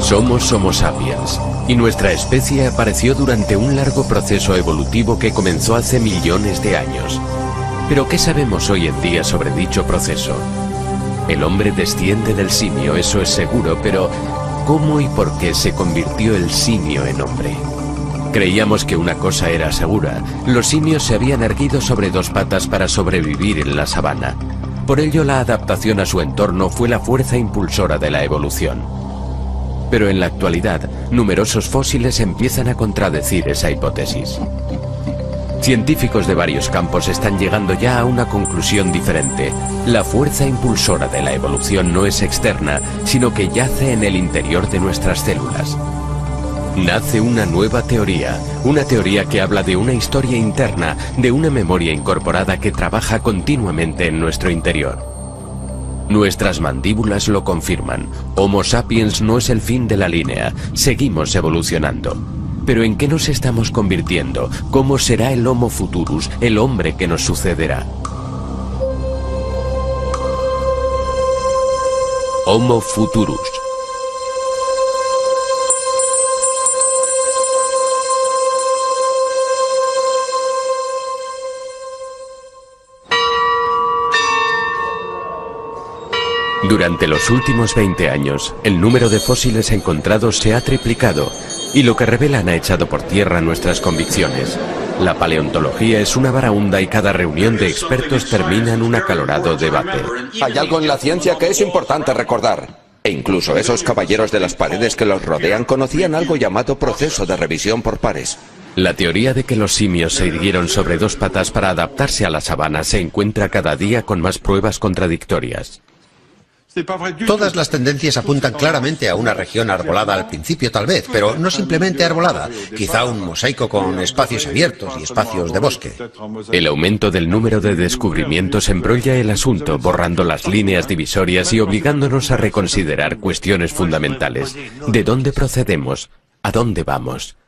Somos Homo sapiens, y nuestra especie apareció durante un largo proceso evolutivo que comenzó hace millones de años. Pero ¿qué sabemos hoy en día sobre dicho proceso? El hombre desciende del simio, eso es seguro, pero ¿cómo y por qué se convirtió el simio en hombre? Creíamos que una cosa era segura: los simios se habían erguido sobre dos patas para sobrevivir en la sabana. Por ello, la adaptación a su entorno fue la fuerza impulsora de la evolución. Pero en la actualidad, numerosos fósiles empiezan a contradecir esa hipótesis. Científicos de varios campos están llegando ya a una conclusión diferente. La fuerza impulsora de la evolución no es externa, sino que yace en el interior de nuestras células. Nace una nueva teoría, una teoría que habla de una historia interna, de una memoria incorporada que trabaja continuamente en nuestro interior. Nuestras mandíbulas lo confirman. Homo sapiens no es el fin de la línea, seguimos evolucionando. Pero ¿en qué nos estamos convirtiendo? ¿Cómo será el Homo futurus, el hombre que nos sucederá? Homo futurus. Durante los últimos 20 años, el número de fósiles encontrados se ha triplicado, y lo que revelan ha echado por tierra nuestras convicciones. La paleontología es una varaunda y cada reunión de expertos termina en un acalorado debate. Hay algo en la ciencia que es importante recordar. E incluso esos caballeros de las paredes que los rodean conocían algo llamado proceso de revisión por pares. La teoría de que los simios se irguieron sobre dos patas para adaptarse a la sabana se encuentra cada día con más pruebas contradictorias. Todas las tendencias apuntan claramente a una región arbolada al principio tal vez, pero no simplemente arbolada, quizá un mosaico con espacios abiertos y espacios de bosque. El aumento del número de descubrimientos embrolla el asunto, borrando las líneas divisorias y obligándonos a reconsiderar cuestiones fundamentales. ¿De dónde procedemos? ¿A dónde vamos?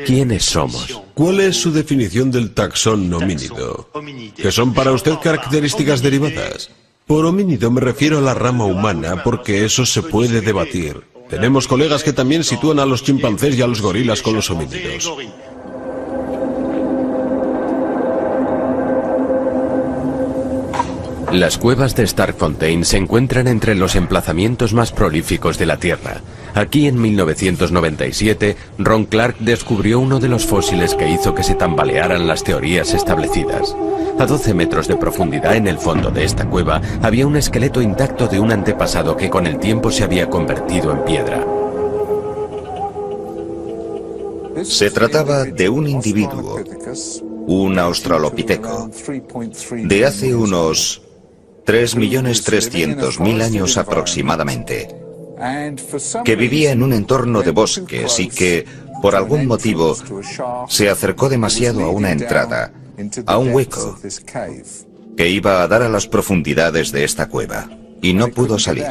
¿Quiénes somos? ¿Cuál es su definición del taxón homínido? ¿Qué son para usted características derivadas? Por homínido me refiero a la rama humana, porque eso se puede debatir. Tenemos colegas que también sitúan a los chimpancés y a los gorilas con los homínidos. Las cuevas de Starkfontein se encuentran entre los emplazamientos más prolíficos de la Tierra. Aquí en 1997, Ron Clark descubrió uno de los fósiles que hizo que se tambalearan las teorías establecidas. A 12 metros de profundidad en el fondo de esta cueva había un esqueleto intacto de un antepasado que con el tiempo se había convertido en piedra. Se trataba de un individuo, un australopiteco, de hace unos 3.300.000 años aproximadamente, que vivía en un entorno de bosques y que, por algún motivo, se acercó demasiado a una entrada, a un hueco que iba a dar a las profundidades de esta cueva, y no pudo salir.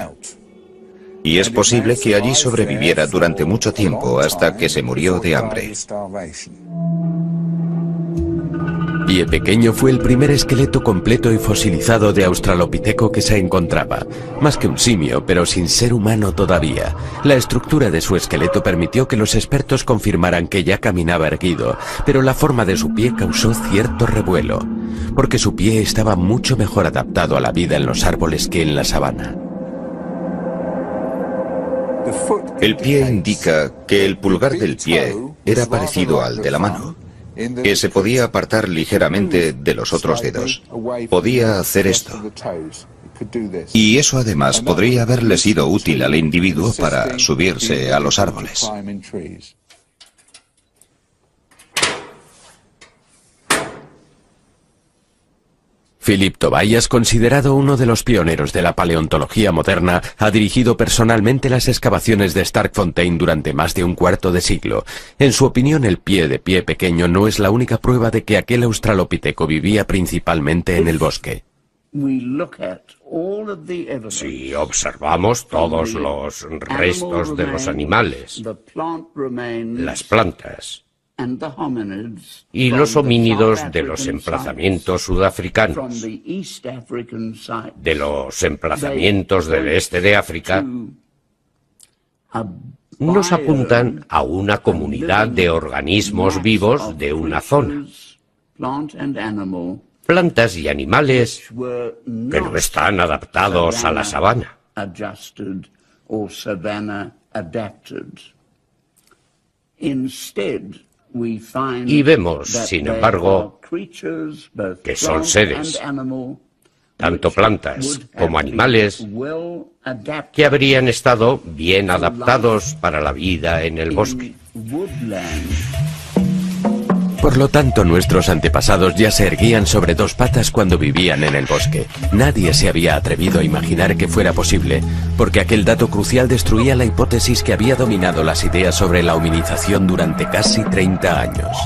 Y es posible que allí sobreviviera durante mucho tiempo hasta que se murió de hambre. Pie Pequeño fue el primer esqueleto completo y fosilizado de australopiteco que se encontraba. Más que un simio, pero sin ser humano todavía. La estructura de su esqueleto permitió que los expertos confirmaran que ya caminaba erguido, pero la forma de su pie causó cierto revuelo, porque su pie estaba mucho mejor adaptado a la vida en los árboles que en la sabana. El pie indica que el pulgar del pie era parecido al de la mano, que se podía apartar ligeramente de los otros dedos. Podía hacer esto. Y eso además podría haberle sido útil al individuo para subirse a los árboles. Philip Tobias, considerado uno de los pioneros de la paleontología moderna, ha dirigido personalmente las excavaciones de Starkfontein durante más de un cuarto de siglo. En su opinión, el pie de Pie Pequeño no es la única prueba de que aquel australopiteco vivía principalmente en el bosque. Si observamos todos los restos de los animales, las plantas y los homínidos de los emplazamientos sudafricanos, de los emplazamientos del este de África, nos apuntan a una comunidad de organismos vivos de una zona. Plantas y animales que no están adaptados a la sabana. Y vemos, sin embargo, que son seres, tanto plantas como animales, que habrían estado bien adaptados para la vida en el bosque. Por lo tanto, nuestros antepasados ya se erguían sobre dos patas cuando vivían en el bosque. Nadie se había atrevido a imaginar que fuera posible, porque aquel dato crucial destruía la hipótesis que había dominado las ideas sobre la hominización durante casi 30 años.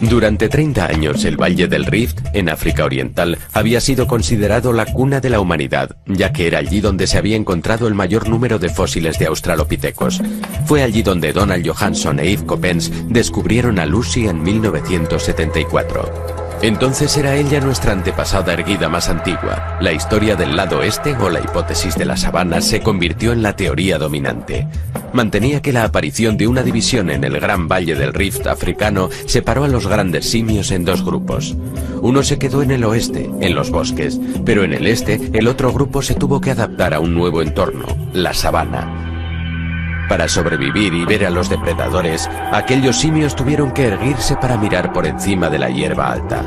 Durante 30 años, el Valle del Rift, en África Oriental, había sido considerado la cuna de la humanidad, ya que era allí donde se había encontrado el mayor número de fósiles de australopithecus. Fue allí donde Donald Johanson e Yves Coppens descubrieron a Lucy en 1974. Entonces era ella nuestra antepasada erguida más antigua. La historia del lado este, o la hipótesis de la sabana, se convirtió en la teoría dominante. Mantenía que la aparición de una división en el gran Valle del Rift africano separó a los grandes simios en dos grupos. Uno se quedó en el oeste, en los bosques, pero en el este el otro grupo se tuvo que adaptar a un nuevo entorno, la sabana. Para sobrevivir y ver a los depredadores, aquellos simios tuvieron que erguirse para mirar por encima de la hierba alta.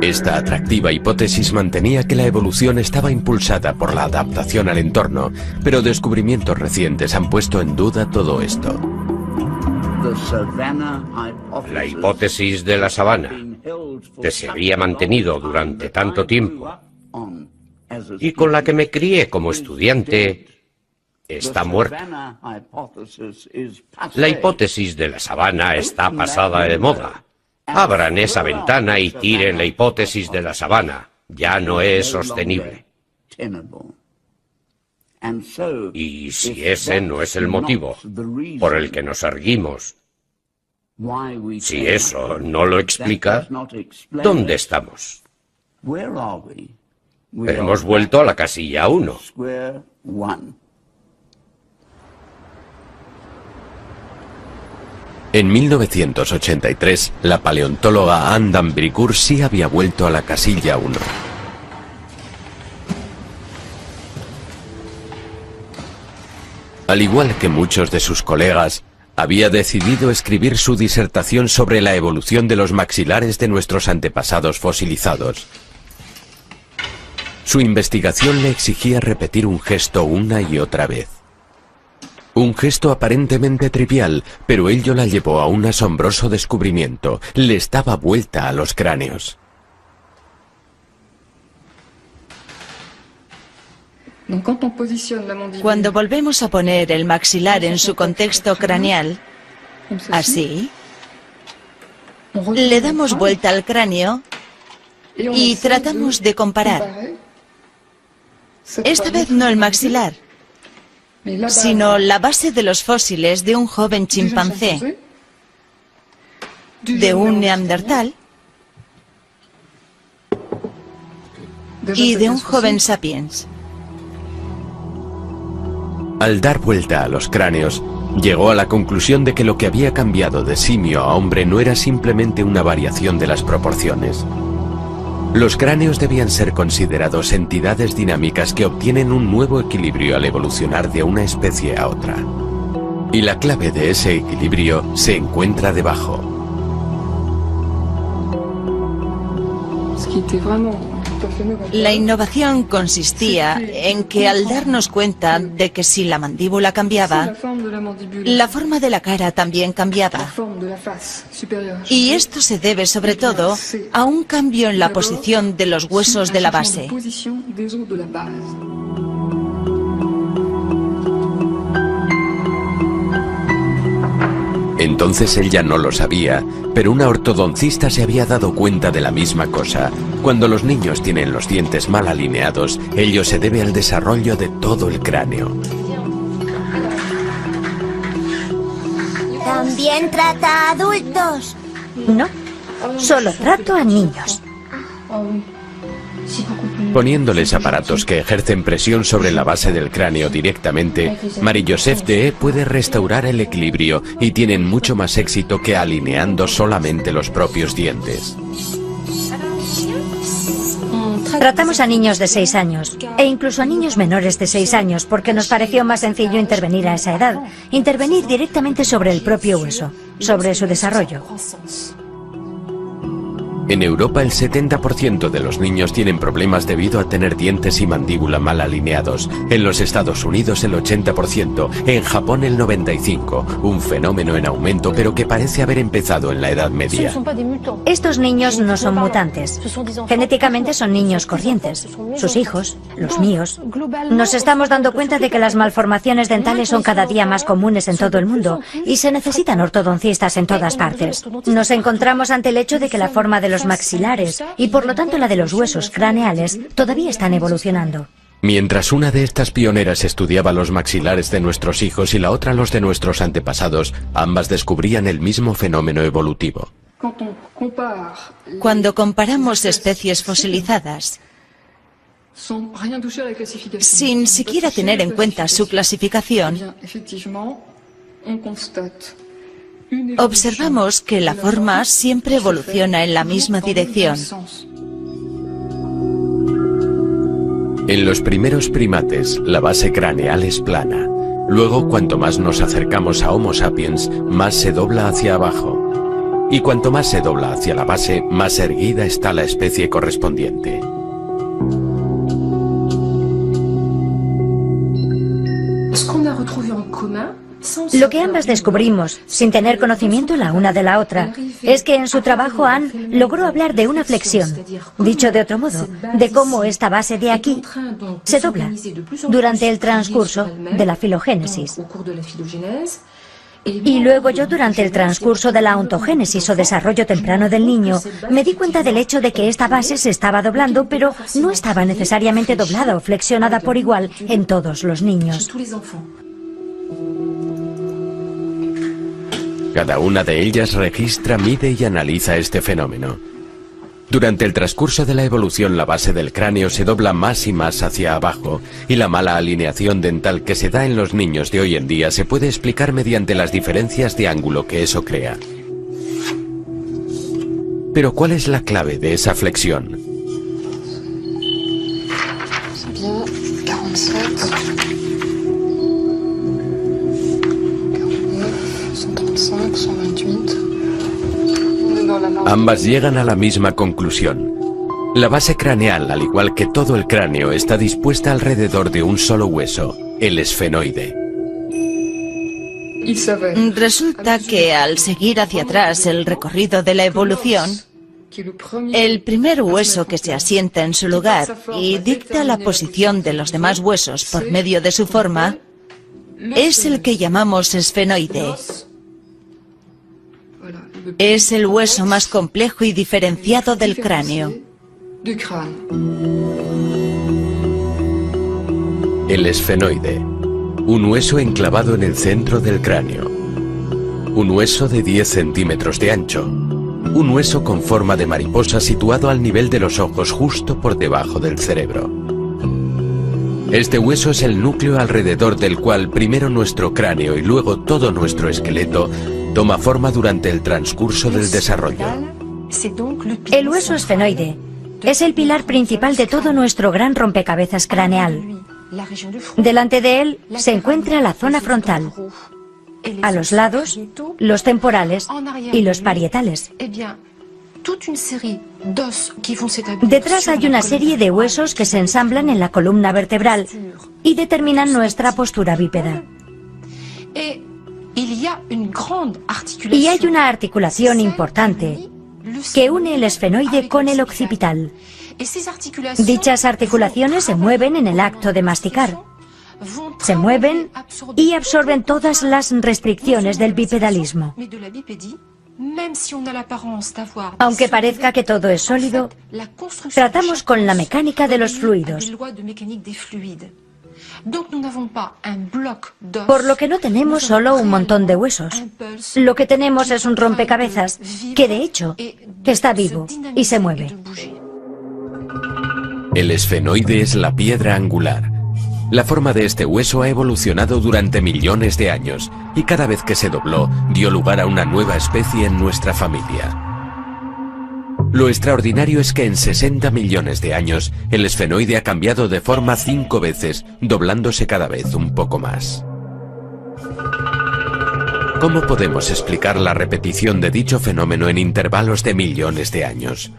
Esta atractiva hipótesis mantenía que la evolución estaba impulsada por la adaptación al entorno, pero descubrimientos recientes han puesto en duda todo esto. La hipótesis de la sabana, que se había mantenido durante tanto tiempo y con la que me crié como estudiante, está muerta. La hipótesis de la sabana está pasada de moda. Abran esa ventana y tiren la hipótesis de la sabana. Ya no es sostenible. Y si ese no es el motivo por el que nos erguimos, si eso no lo explica, ¿dónde estamos? Hemos vuelto a la casilla 1. En 1983, la paleontóloga Anne Dambricourt sí había vuelto a la casilla 1. Al igual que muchos de sus colegas, había decidido escribir su disertación sobre la evolución de los maxilares de nuestros antepasados fosilizados. Su investigación le exigía repetir un gesto una y otra vez. Un gesto aparentemente trivial, pero ello la llevó a un asombroso descubrimiento. Les daba vuelta a los cráneos. Cuando volvemos a poner el maxilar en su contexto craneal, así, le damos vuelta al cráneo y tratamos de comparar. Esta vez no el maxilar, sino la base de los fósiles de un joven chimpancé, de un neandertal y de un joven sapiens. Al dar vuelta a los cráneos, llegó a la conclusión de que lo que había cambiado de simio a hombre no era simplemente una variación de las proporciones. Los cráneos debían ser considerados entidades dinámicas que obtienen un nuevo equilibrio al evolucionar de una especie a otra. Y la clave de ese equilibrio se encuentra debajo. La innovación consistía en que al darnos cuenta de que si la mandíbula cambiaba, la forma de la cara también cambiaba. Y esto se debe sobre todo a un cambio en la posición de los huesos de la base. Entonces él ya no lo sabía, pero una ortodoncista se había dado cuenta de la misma cosa. Cuando los niños tienen los dientes mal alineados, ello se debe al desarrollo de todo el cráneo. ¿También trata a adultos? No, solo trato a niños. Poniéndoles aparatos que ejercen presión sobre la base del cráneo directamente, Marie-Joseph Deshaies puede restaurar el equilibrio y tienen mucho más éxito que alineando solamente los propios dientes. Tratamos a niños de 6 años e incluso a niños menores de 6 años porque nos pareció más sencillo intervenir a esa edad, intervenir directamente sobre el propio hueso, sobre su desarrollo. En Europa el 70% de los niños tienen problemas debido a tener dientes y mandíbula mal alineados. En los Estados Unidos el 80%, en Japón el 95%, un fenómeno en aumento pero que parece haber empezado en la Edad Media. Estos niños no son mutantes. Genéticamente son niños corrientes. Sus hijos, los míos. Nos estamos dando cuenta de que las malformaciones dentales son cada día más comunes en todo el mundo y se necesitan ortodoncistas en todas partes. Nos encontramos ante el hecho de que la forma de los maxilares y por lo tanto la de los huesos craneales todavía están evolucionando. Mientras una de estas pioneras estudiaba los maxilares de nuestros hijos y la otra los de nuestros antepasados, ambas descubrían el mismo fenómeno evolutivo. Cuando comparamos especies fosilizadas, sin siquiera tener en cuenta su clasificación, observamos que la forma siempre evoluciona en la misma dirección. En los primeros primates, la base craneal es plana. Luego, cuanto más nos acercamos a Homo sapiens, más se dobla hacia abajo. Y cuanto más se dobla hacia la base, más erguida está la especie correspondiente. Lo que ambas descubrimos, sin tener conocimiento la una de la otra, es que en su trabajo Anne logró hablar de una flexión, dicho de otro modo, de cómo esta base de aquí se dobla durante el transcurso de la filogénesis. Y luego yo, durante el transcurso de la ontogénesis o desarrollo temprano del niño, me di cuenta del hecho de que esta base se estaba doblando, pero no estaba necesariamente doblada o flexionada por igual en todos los niños. Cada una de ellas registra, mide y analiza este fenómeno. Durante el transcurso de la evolución, la base del cráneo se dobla más y más hacia abajo, y la mala alineación dental que se da en los niños de hoy en día se puede explicar mediante las diferencias de ángulo que eso crea. Pero ¿cuál es la clave de esa flexión? Ambas llegan a la misma conclusión. La base craneal, al igual que todo el cráneo, está dispuesta alrededor de un solo hueso, el esfenoide. Resulta que al seguir hacia atrás el recorrido de la evolución, el primer hueso que se asienta en su lugar y dicta la posición de los demás huesos por medio de su forma, es el que llamamos esfenoide. Es el hueso más complejo y diferenciado del cráneo. El esfenoide, un hueso enclavado en el centro del cráneo. Un hueso de 10 centímetros de ancho. Un hueso con forma de mariposa situado al nivel de los ojos justo por debajo del cerebro. Este hueso es el núcleo alrededor del cual primero nuestro cráneo y luego todo nuestro esqueleto toma forma durante el transcurso del desarrollo. El hueso esfenoide es el pilar principal de todo nuestro gran rompecabezas craneal. Delante de él se encuentra la zona frontal, a los lados, los temporales y los parietales. Detrás hay una serie de huesos que se ensamblan en la columna vertebral y determinan nuestra postura bípeda. Y hay una articulación importante que une el esfenoide con el occipital. Dichas articulaciones se mueven en el acto de masticar. Se mueven y absorben todas las restricciones del bipedalismo. Aunque parezca que todo es sólido, tratamos con la mecánica de los fluidos. Por lo que no tenemos solo un montón de huesos. Lo que tenemos es un rompecabezas que, de hecho, está vivo y se mueve. El esfenoide es la piedra angular. La forma de este hueso ha evolucionado durante millones de años y cada vez que se dobló dio lugar a una nueva especie en nuestra familia. Lo extraordinario es que en 60 millones de años el esfenoide ha cambiado de forma 5 veces, doblándose cada vez un poco más. ¿Cómo podemos explicar la repetición de dicho fenómeno en intervalos de millones de años?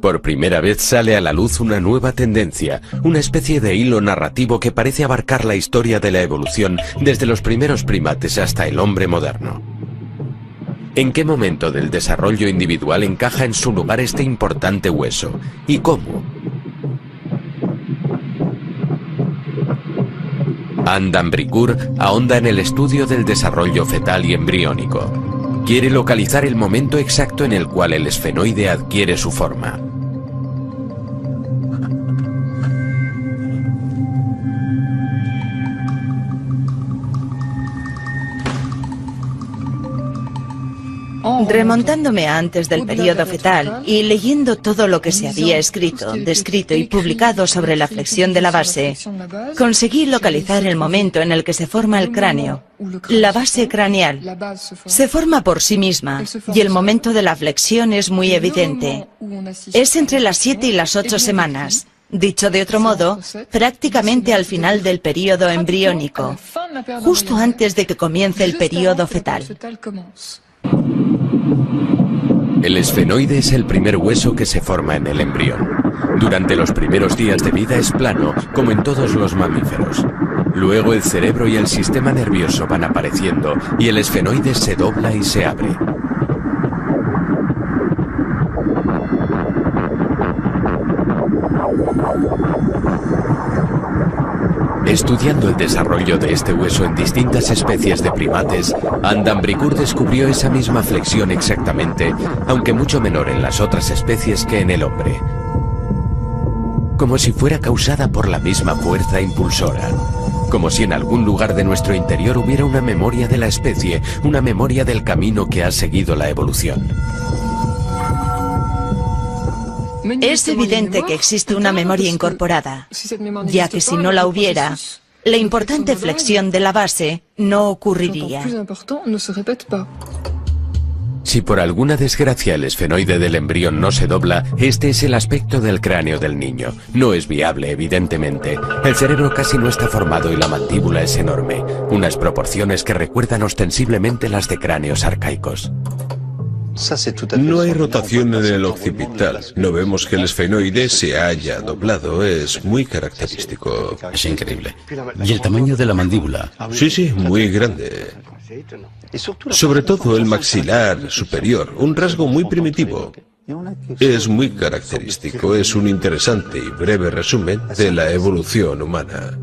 Por primera vez sale a la luz una nueva tendencia, una especie de hilo narrativo que parece abarcar la historia de la evolución desde los primeros primates hasta el hombre moderno. ¿En qué momento del desarrollo individual encaja en su lugar este importante hueso? ¿Y cómo? Anne d'Ambricourt ahonda en el estudio del desarrollo fetal y embriónico. Quiere localizar el momento exacto en el cual el esfenoide adquiere su forma. Remontándome a antes del periodo fetal y leyendo todo lo que se había escrito, descrito y publicado sobre la flexión de la base, conseguí localizar el momento en el que se forma el cráneo. La base craneal se forma por sí misma y el momento de la flexión es muy evidente. Es entre las 7 y las 8 semanas. Dicho de otro modo, prácticamente al final del periodo embriónico, justo antes de que comience el periodo fetal. El esfenoide es el primer hueso que se forma en el embrión. Durante los primeros días de vida es plano, como en todos los mamíferos. Luego el cerebro y el sistema nervioso van apareciendo y el esfenoide se dobla y se abre. Estudiando el desarrollo de este hueso en distintas especies de primates, Anne d'Ambricourt descubrió esa misma flexión exactamente, aunque mucho menor en las otras especies que en el hombre. Como si fuera causada por la misma fuerza impulsora. Como si en algún lugar de nuestro interior hubiera una memoria de la especie, una memoria del camino que ha seguido la evolución. Es evidente que existe una memoria incorporada, ya que si no la hubiera, la importante flexión de la base no ocurriría. Si por alguna desgracia el esfenoide del embrión no se dobla, este es el aspecto del cráneo del niño. No es viable, evidentemente. El cerebro casi no está formado y la mandíbula es enorme, unas proporciones que recuerdan ostensiblemente las de cráneos arcaicos. No hay rotación en el occipital. No vemos que el esfenoide se haya doblado. Es muy característico. Es increíble. ¿Y el tamaño de la mandíbula? Sí, muy grande. Sobre todo el maxilar superior, un rasgo muy primitivo. Es muy característico. Es un interesante y breve resumen de la evolución humana.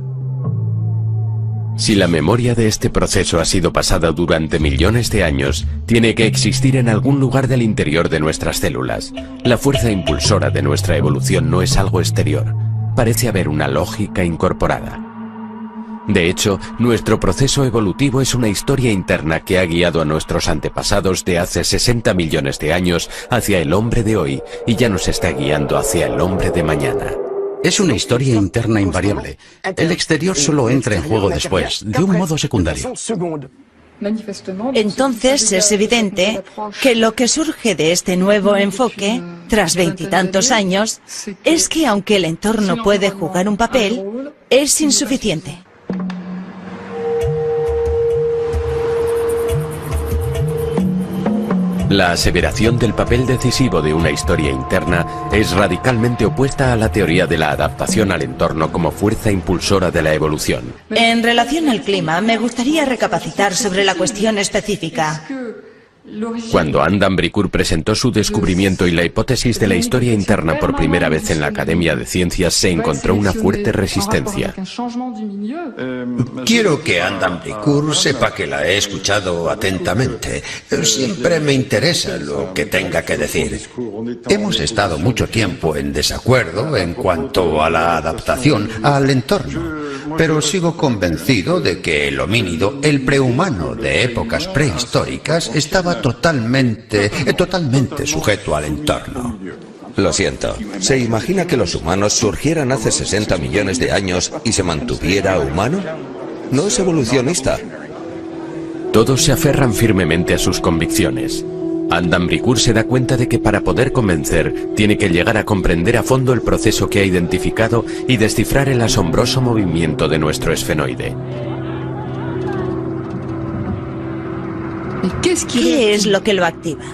Si la memoria de este proceso ha sido pasada durante millones de años, tiene que existir en algún lugar del interior de nuestras células. La fuerza impulsora de nuestra evolución no es algo exterior. Parece haber una lógica incorporada. De hecho, nuestro proceso evolutivo es una historia interna que ha guiado a nuestros antepasados de hace 60 millones de años hacia el hombre de hoy y ya nos está guiando hacia el hombre de mañana. Es una historia interna invariable. El exterior solo entra en juego después, de un modo secundario. Entonces es evidente que lo que surge de este nuevo enfoque, tras 20 y tantos años, es que aunque el entorno puede jugar un papel, es insuficiente. La aseveración del papel decisivo de una historia interna es radicalmente opuesta a la teoría de la adaptación al entorno como fuerza impulsora de la evolución. En relación al clima, me gustaría recapacitar sobre la cuestión específica. Cuando Anne d'Ambricourt presentó su descubrimiento y la hipótesis de la historia interna por primera vez en la Academia de Ciencias, se encontró una fuerte resistencia. Quiero que Anne d'Ambricourt sepa que la he escuchado atentamente. Siempre me interesa lo que tenga que decir. Hemos estado mucho tiempo en desacuerdo en cuanto a la adaptación al entorno, pero sigo convencido de que el homínido, el prehumano de épocas prehistóricas, estaba totalmente sujeto al entorno. Lo siento. ¿Se imagina que los humanos surgieran hace 60 millones de años y se mantuviera humano? No es evolucionista. Todos se aferran firmemente a sus convicciones. Adam Bricourt se da cuenta de que para poder convencer, tiene que llegar a comprender a fondo el proceso que ha identificado y descifrar el asombroso movimiento de nuestro esfenoide. ¿Qué es lo que lo activa?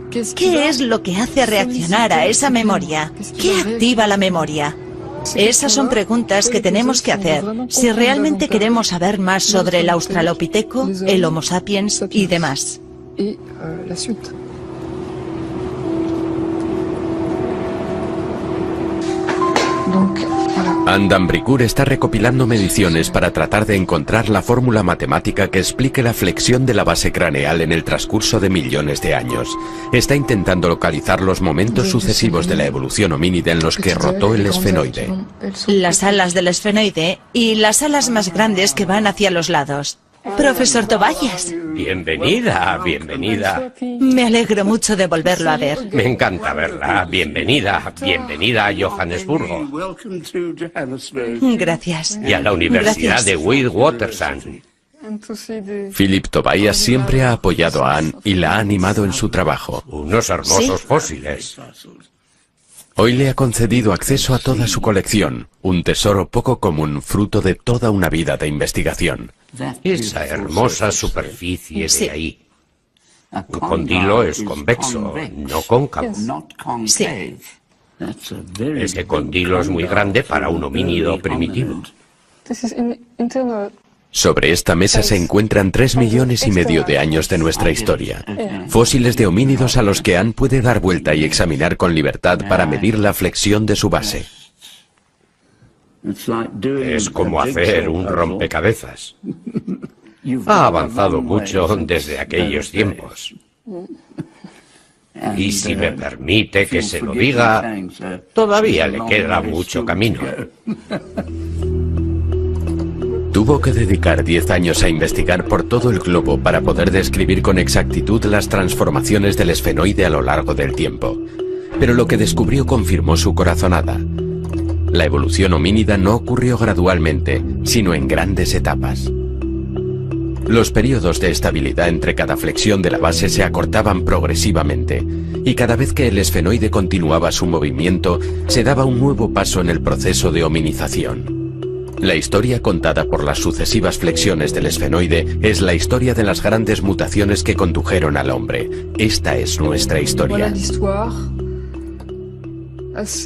¿Qué es lo que hace reaccionar a esa memoria? ¿Qué activa la memoria? Esas son preguntas que tenemos que hacer si realmente queremos saber más sobre el Australopiteco, el Homo sapiens y demás. Adam Bricourt está recopilando mediciones para tratar de encontrar la fórmula matemática que explique la flexión de la base craneal en el transcurso de millones de años. Está intentando localizar los momentos sucesivos de la evolución homínida en los que rotó el esfenoide. Las alas del esfenoide y las alas más grandes que van hacia los lados. Profesor Tobias. Bienvenida, bienvenida. Me alegro mucho de volverlo a ver. Me encanta verla. Bienvenida, bienvenida a Johannesburgo. Gracias. Y a la Universidad de Witwatersrand. Philip Tobias siempre ha apoyado a Anne y la ha animado en su trabajo. Unos hermosos fósiles. Hoy le ha concedido acceso a toda su colección, un tesoro poco común fruto de toda una vida de investigación. Esa hermosa superficie de ahí. Un condilo es convexo, no cóncavo. Sí. Ese condilo es muy grande para un homínido primitivo. Sobre esta mesa se encuentran 3,5 millones de años de nuestra historia. Fósiles de homínidos a los que Anne puede dar vuelta y examinar con libertad para medir la flexión de su base. Es como hacer un rompecabezas. Ha avanzado mucho desde aquellos tiempos. Y si me permite que se lo diga, todavía le queda mucho camino. Tuvo que dedicar 10 años a investigar por todo el globo para poder describir con exactitud las transformaciones del esfenoide a lo largo del tiempo. Pero lo que descubrió confirmó su corazonada. La evolución homínida no ocurrió gradualmente, sino en grandes etapas. Los periodos de estabilidad entre cada flexión de la base se acortaban progresivamente, y cada vez que el esfenoide continuaba su movimiento, se daba un nuevo paso en el proceso de hominización. La historia contada por las sucesivas flexiones del esfenoide es la historia de las grandes mutaciones que condujeron al hombre. Esta es nuestra historia.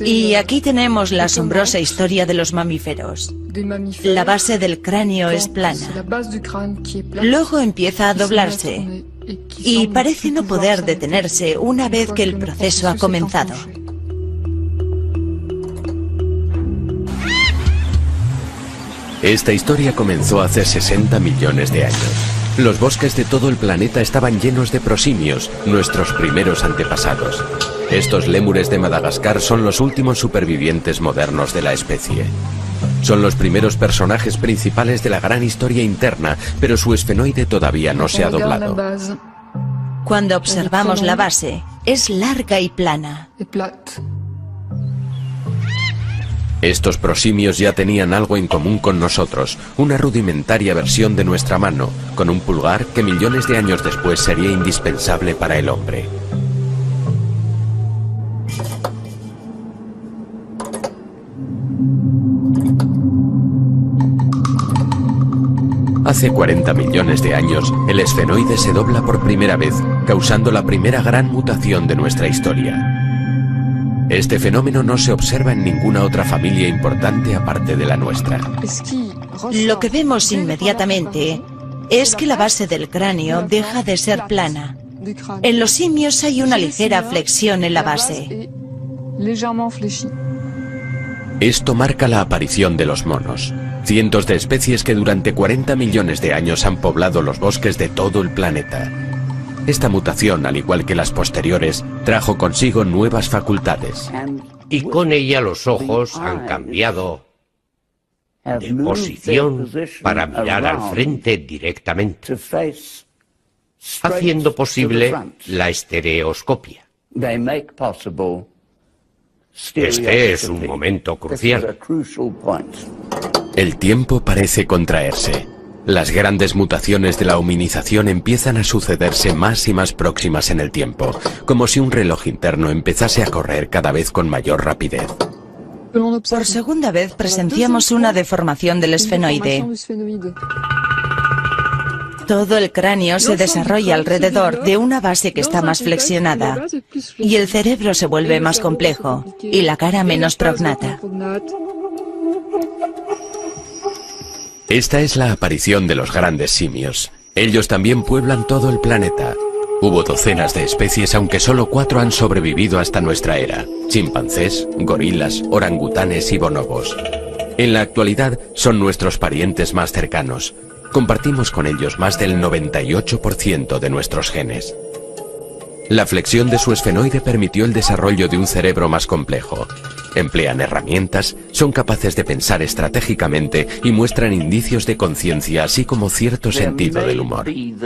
Y aquí tenemos la asombrosa historia de los mamíferos. La base del cráneo es plana. Luego empieza a doblarse y parece no poder detenerse una vez que el proceso ha comenzado. Esta historia comenzó hace 60 millones de años. Los bosques de todo el planeta estaban llenos de prosimios, nuestros primeros antepasados. Estos lémures de Madagascar son los últimos supervivientes modernos de la especie. Son los primeros personajes principales de la gran historia interna, pero su esfenoide todavía no se ha doblado. Cuando observamos la base, es larga y plana. Estos prosimios ya tenían algo en común con nosotros, una rudimentaria versión de nuestra mano, con un pulgar que millones de años después sería indispensable para el hombre. Hace 40 millones de años, el esfenoide se dobla por primera vez, causando la primera gran mutación de nuestra historia. Este fenómeno no se observa en ninguna otra familia importante aparte de la nuestra. Lo que vemos inmediatamente es que la base del cráneo deja de ser plana. En los simios hay una ligera flexión en la base. Esto marca la aparición de los monos. Cientos de especies que durante 40 millones de años han poblado los bosques de todo el planeta. Esta mutación, al igual que las posteriores, trajo consigo nuevas facultades. Y con ella los ojos han cambiado de posición para mirar al frente directamente, haciendo posible la estereoscopia. Este es un momento crucial. El tiempo parece contraerse. Las grandes mutaciones de la hominización empiezan a sucederse más y más próximas en el tiempo, como si un reloj interno empezase a correr cada vez con mayor rapidez. Por segunda vez presenciamos una deformación del esfenoide. Todo el cráneo se desarrolla alrededor de una base que está más flexionada, y el cerebro se vuelve más complejo, y la cara menos prognata. Esta es la aparición de los grandes simios. Ellos también pueblan todo el planeta. Hubo docenas de especies, aunque solo 4 han sobrevivido hasta nuestra era: chimpancés, gorilas, orangutanes y bonobos. En la actualidad son nuestros parientes más cercanos. Compartimos con ellos más del 98% de nuestros genes. La flexión de su esfenoide permitió el desarrollo de un cerebro más complejo. Emplean herramientas, son capaces de pensar estratégicamente y muestran indicios de conciencia, así como cierto sentido del humor.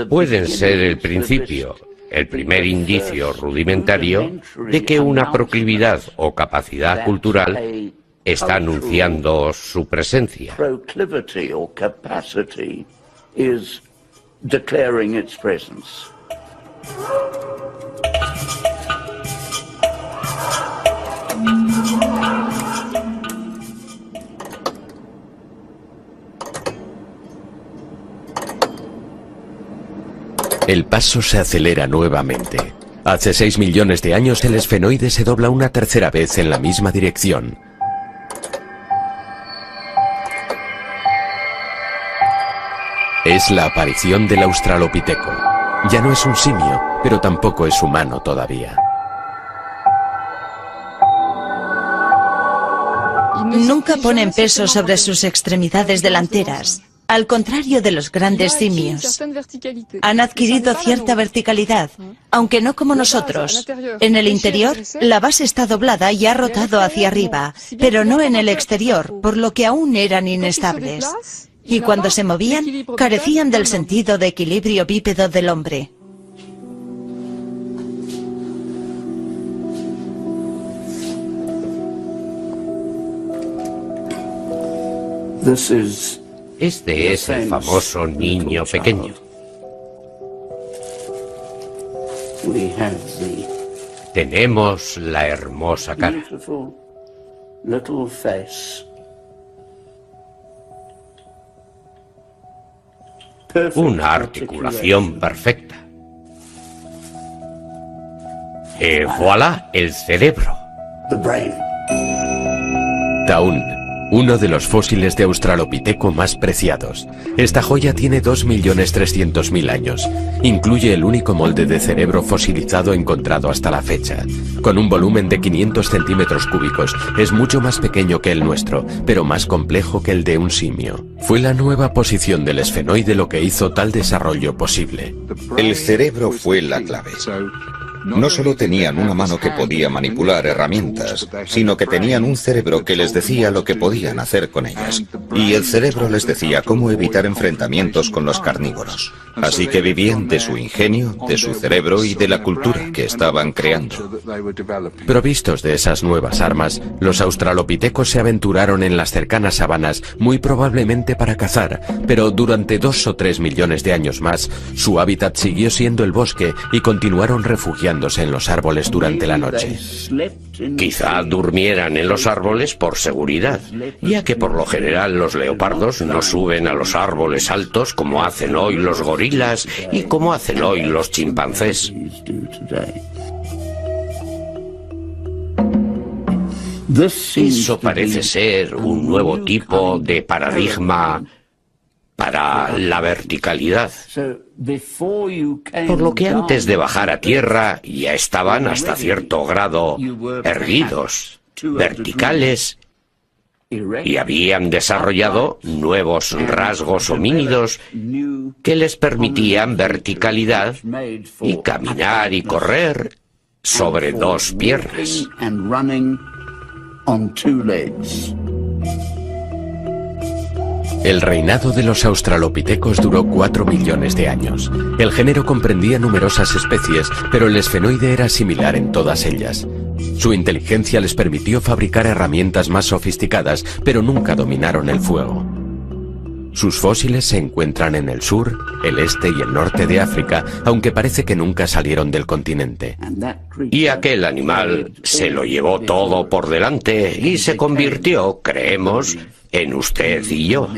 Pueden ser el principio, el primer indicio rudimentario de que una proclividad o capacidad cultural está anunciando su presencia. El paso se acelera nuevamente. Hace 6 millones de años el esfenoide se dobla una tercera vez en la misma dirección. Es la aparición del australopiteco. Ya no es un simio, pero tampoco es humano todavía. Nunca ponen peso sobre sus extremidades delanteras, al contrario de los grandes simios. Han adquirido cierta verticalidad, aunque no como nosotros. En el interior, la base está doblada y ha rotado hacia arriba, pero no en el exterior, por lo que aún eran inestables. Y cuando se movían, carecían del sentido de equilibrio bípedo del hombre. Este es el famoso niño pequeño. Tenemos la hermosa cara. Una articulación perfecta. Et voilà, el cerebro. Taún, uno de los fósiles de Australopiteco más preciados. Esta joya tiene 2.300.000 años. Incluye el único molde de cerebro fosilizado encontrado hasta la fecha. Con un volumen de 500 centímetros cúbicos, es mucho más pequeño que el nuestro, pero más complejo que el de un simio. Fue la nueva posición del esfenoide lo que hizo tal desarrollo posible. El cerebro fue la clave. No solo tenían una mano que podía manipular herramientas, sino que tenían un cerebro que les decía lo que podían hacer con ellas. Y el cerebro les decía cómo evitar enfrentamientos con los carnívoros. Así que vivían de su ingenio, de su cerebro y de la cultura que estaban creando. Provistos de esas nuevas armas, los australopitecos se aventuraron en las cercanas sabanas, muy probablemente para cazar, pero durante 2 o 3 millones de años más, su hábitat siguió siendo el bosque y continuaron refugiándose en los árboles durante la noche. Quizá durmieran en los árboles por seguridad, ya que por lo general los leopardos no suben a los árboles altos como hacen hoy los gorilas y como hacen hoy los chimpancés. Eso parece ser un nuevo tipo de paradigma para la verticalidad. Por lo que antes de bajar a tierra ya estaban hasta cierto grado erguidos, verticales, y habían desarrollado nuevos rasgos homínidos que les permitían verticalidad y caminar y correr sobre 2 piernas. El reinado de los australopitecos duró 4 millones de años. El género comprendía numerosas especies, pero el esfenoide era similar en todas ellas. Su inteligencia les permitió fabricar herramientas más sofisticadas, pero nunca dominaron el fuego. Sus fósiles se encuentran en el sur, el este y el norte de África, aunque parece que nunca salieron del continente. Y aquel animal se lo llevó todo por delante y se convirtió, creemos, en usted y yo.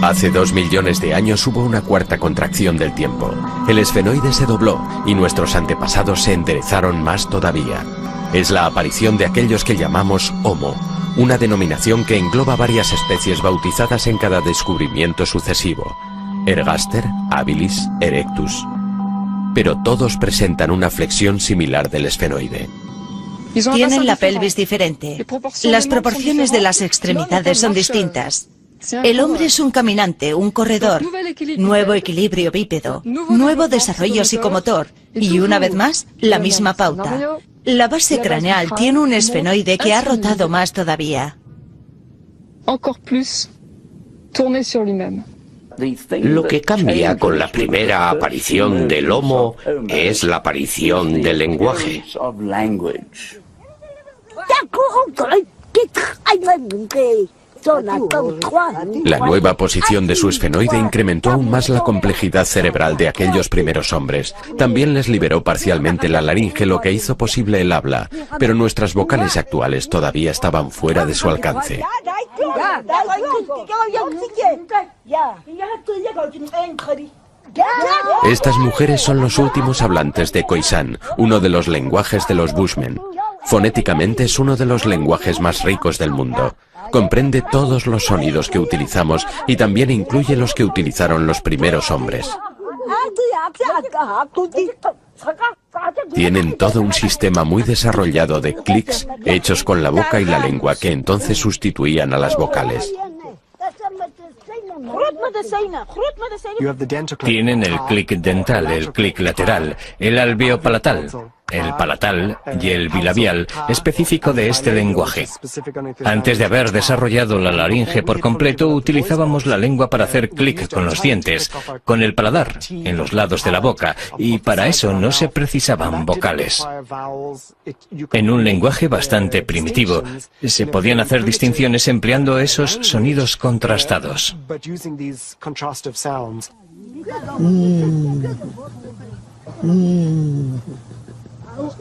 Hace 2 millones de años hubo una cuarta contracción del tiempo. El esfenoide se dobló y nuestros antepasados se enderezaron más todavía. Es la aparición de aquellos que llamamos Homo, una denominación que engloba varias especies bautizadas en cada descubrimiento sucesivo: Ergaster, habilis, erectus. Pero todos presentan una flexión similar del esfenoide. Tienen la pelvis diferente. Las proporciones de las extremidades son distintas. El hombre es un caminante, un corredor, nuevo equilibrio bípedo, nuevo desarrollo psicomotor y, una vez más, la misma pauta. La base craneal tiene un esfenoide que ha rotado más todavía. Lo que cambia con la primera aparición del Homo es la aparición del lenguaje. La nueva posición de su esfenoide incrementó aún más la complejidad cerebral de aquellos primeros hombres. También les liberó parcialmente la laringe, lo que hizo posible el habla, pero nuestras vocales actuales todavía estaban fuera de su alcance. Estas mujeres son los últimos hablantes de Khoisan, uno de los lenguajes de los Bushmen. Fonéticamente es uno de los lenguajes más ricos del mundo. Comprende todos los sonidos que utilizamos y también incluye los que utilizaron los primeros hombres. Tienen todo un sistema muy desarrollado de clics hechos con la boca y la lengua que entonces sustituían a las vocales. Tienen el clic dental, el clic lateral, el alveopalatal, el palatal y el bilabial, específico de este lenguaje. Antes de haber desarrollado la laringe por completo, utilizábamos la lengua para hacer clic con los dientes, con el paladar, en los lados de la boca, y para eso no se precisaban vocales. En un lenguaje bastante primitivo, se podían hacer distinciones empleando esos sonidos contrastados.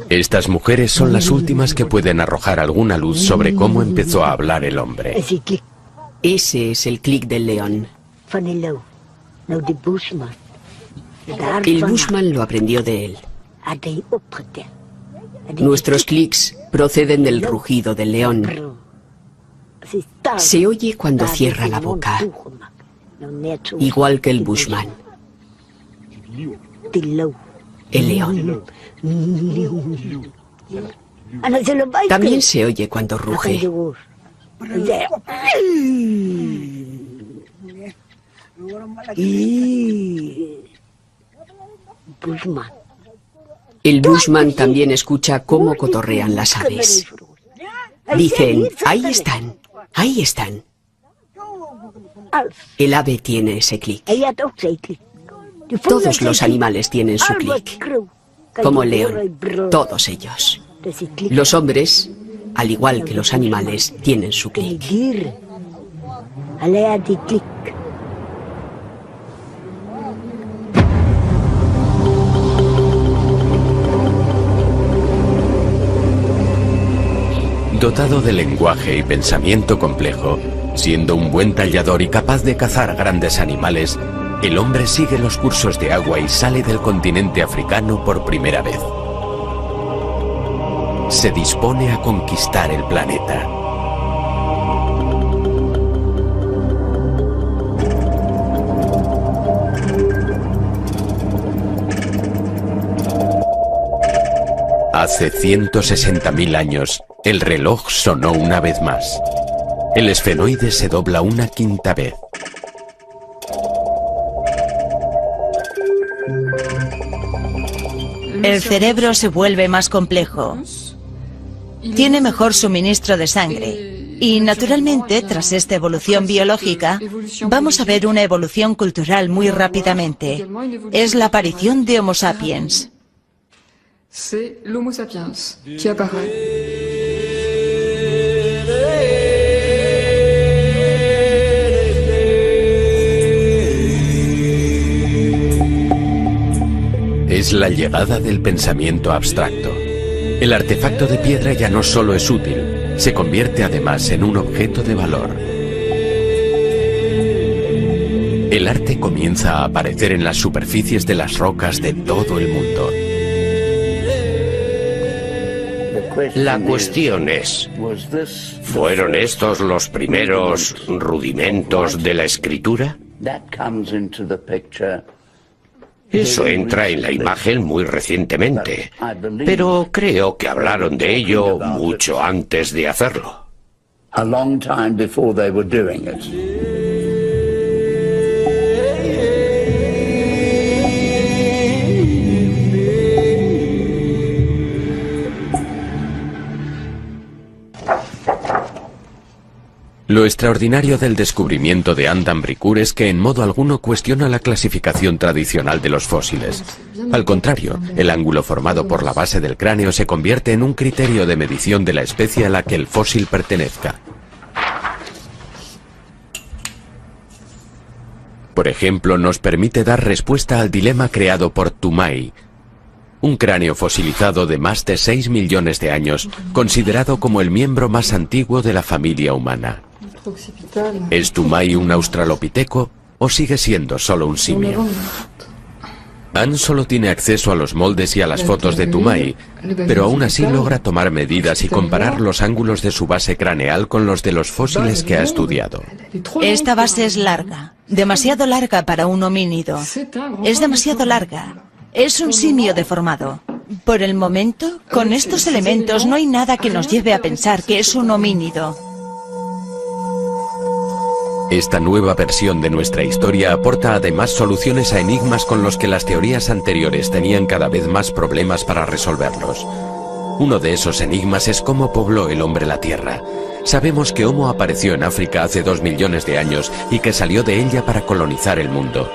Estas mujeres son las últimas que pueden arrojar alguna luz sobre cómo empezó a hablar el hombre. Ese es el clic del león. El Bushman lo aprendió de él. Nuestros clics proceden del rugido del león. Se oye cuando cierra la boca, igual que el Bushman. El león. También se oye cuando ruge. El Bushman también escucha cómo cotorrean las aves. Dicen, ahí están, ahí están. El ave tiene ese clic. Todos los animales tienen su clic. Como el león, todos ellos. Los hombres, al igual que los animales, tienen su clic. Dotado de lenguaje y pensamiento complejo, siendo un buen tallador y capaz de cazar grandes animales, el hombre sigue los cursos de agua y sale del continente africano por primera vez. Se dispone a conquistar el planeta. Hace 160.000 años, el reloj sonó una vez más. El esfenoide se dobla una quinta vez. El cerebro se vuelve más complejo. Tiene mejor suministro de sangre. Y naturalmente, tras esta evolución biológica, vamos a ver una evolución cultural muy rápidamente. Es la aparición de Homo sapiens. C'est l'Homo sapiens qui apparaît. Es la llegada del pensamiento abstracto. El artefacto de piedra ya no solo es útil, se convierte además en un objeto de valor. El arte comienza a aparecer en las superficies de las rocas de todo el mundo. La cuestión es, ¿fueron estos los primeros rudimentos de la escritura? Eso entra en la imagen muy recientemente, pero creo que hablaron de ello mucho antes de hacerlo. Lo extraordinario del descubrimiento de Adam Bricoeur es que en modo alguno cuestiona la clasificación tradicional de los fósiles. Al contrario, el ángulo formado por la base del cráneo se convierte en un criterio de medición de la especie a la que el fósil pertenezca. Por ejemplo, nos permite dar respuesta al dilema creado por Toumaï, un cráneo fosilizado de más de 6 millones de años, considerado como el miembro más antiguo de la familia humana. ¿Es Toumaï un australopiteco o sigue siendo solo un simio? Anne solo tiene acceso a los moldes y a las fotos de Toumaï, pero aún así logra tomar medidas y comparar los ángulos de su base craneal con los de los fósiles que ha estudiado. Esta base es larga, demasiado larga para un homínido. Es demasiado larga. Es un simio deformado. Por el momento, con estos elementos no hay nada que nos lleve a pensar que es un homínido. Esta nueva versión de nuestra historia aporta además soluciones a enigmas con los que las teorías anteriores tenían cada vez más problemas para resolverlos. Uno de esos enigmas es cómo pobló el hombre la Tierra. Sabemos que Homo apareció en África hace 2 millones de años y que salió de ella para colonizar el mundo.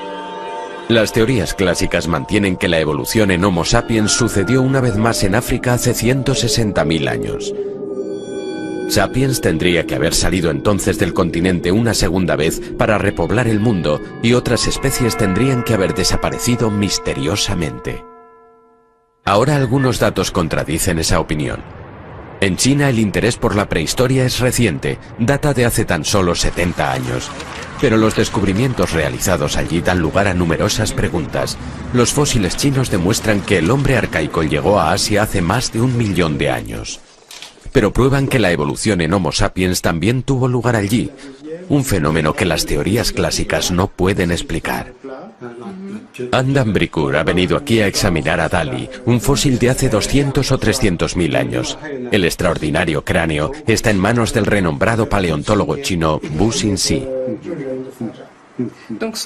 Las teorías clásicas mantienen que la evolución en Homo sapiens sucedió una vez más en África hace 160.000 años. Sapiens tendría que haber salido entonces del continente una segunda vez para repoblar el mundo y otras especies tendrían que haber desaparecido misteriosamente. Ahora algunos datos contradicen esa opinión. En China el interés por la prehistoria es reciente, data de hace tan solo 70 años. Pero los descubrimientos realizados allí dan lugar a numerosas preguntas. Los fósiles chinos demuestran que el hombre arcaico llegó a Asia hace más de 1 millón de años. Pero prueban que la evolución en Homo sapiens también tuvo lugar allí, un fenómeno que las teorías clásicas no pueden explicar. Adam Bricoeur ha venido aquí a examinar a Dali, un fósil de hace 200 o 300.000 años. El extraordinario cráneo está en manos del renombrado paleontólogo chino Wu Xinxi.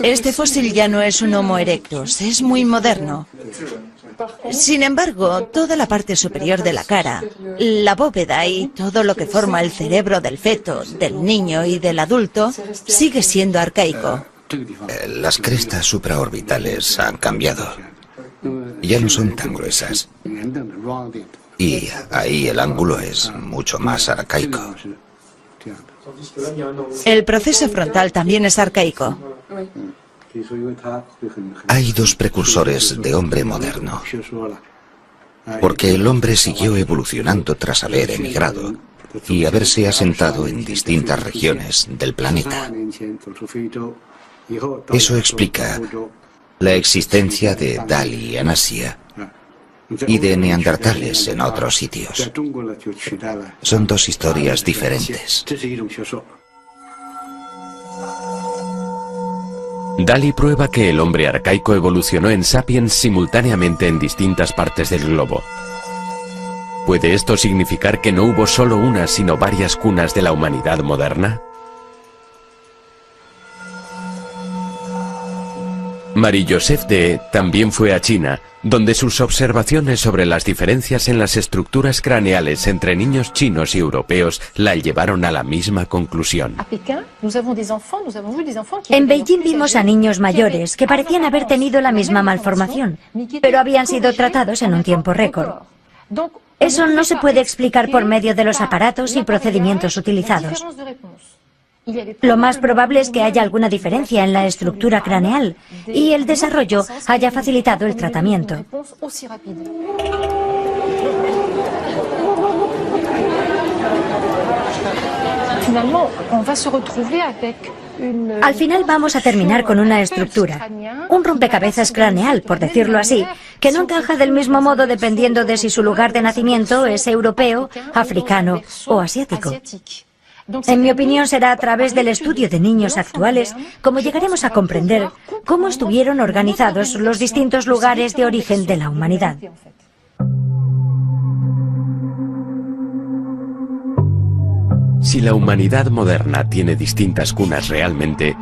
Este fósil ya no es un Homo erectus, es muy moderno. Sin embargo, toda la parte superior de la cara, la bóveda y todo lo que forma el cerebro del feto, del niño y del adulto, sigue siendo arcaico. Las crestas supraorbitales han cambiado. Ya no son tan gruesas. Y ahí el ángulo es mucho más arcaico. El proceso frontal también es arcaico. Hay 2 precursores de hombre moderno, porque el hombre siguió evolucionando tras haber emigrado y haberse asentado en distintas regiones del planeta. Eso explica la existencia de Dali en Asia y de neandertales en otros sitios. Son 2 historias diferentes. Dali prueba que el hombre arcaico evolucionó en Sapiens simultáneamente en distintas partes del globo. ¿Puede esto significar que no hubo solo una, sino varias cunas de la humanidad moderna? Marie-Joseph Deshaies también fue a China, donde sus observaciones sobre las diferencias en las estructuras craneales entre niños chinos y europeos la llevaron a la misma conclusión. En Beijing vimos a niños mayores que parecían haber tenido la misma malformación, pero habían sido tratados en un tiempo récord. Eso no se puede explicar por medio de los aparatos y procedimientos utilizados. Lo más probable es que haya alguna diferencia en la estructura craneal y el desarrollo haya facilitado el tratamiento. Al final vamos a terminar con una estructura, un rompecabezas craneal, por decirlo así, que no encaja del mismo modo dependiendo de si su lugar de nacimiento es europeo, africano o asiático. En mi opinión, será a través del estudio de niños actuales como llegaremos a comprender cómo estuvieron organizados los distintos lugares de origen de la humanidad. Si la humanidad moderna tiene distintas cunas realmente,